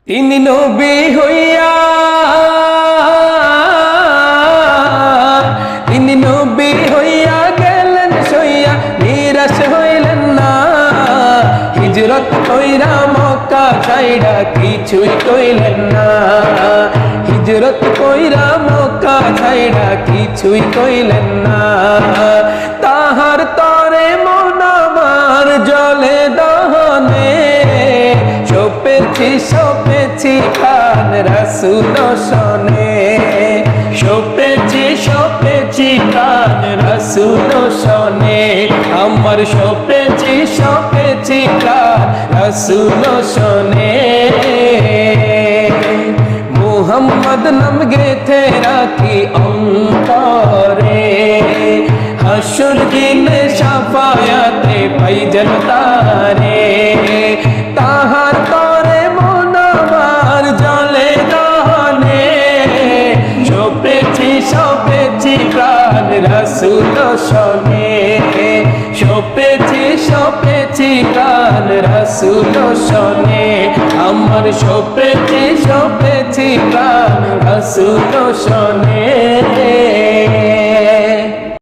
তিনি নবী হইয়া গেলেন সইয়া, নিরাশ হইলেন না। হিজরত কইরা মক্কা ছাইড়া কিছুই কইলেন না। হিজরত কইরা মক্কা ছাইড়া কিছুই কইলেন না। তাহার তরে মন আমার জলে দহনে, সপেছি প্রাণ রাসূল শনে। সপেছি প্রাণ রাসূল শনে। আমার সপেছি প্রাণ রাসূল শনে। মুহাম্মদ নাম গেথে রাখি অন্তরে, হাসুর দিনে শাফায়াতে পাইজন তারে। তাহার তরে মন আমার জলে দহনে, সপেছি প্রাণ রাসূল শনে। সপেছি প্রাণ রাসূল শনে। আমার সপেছি প্রাণ রাসূল শনে।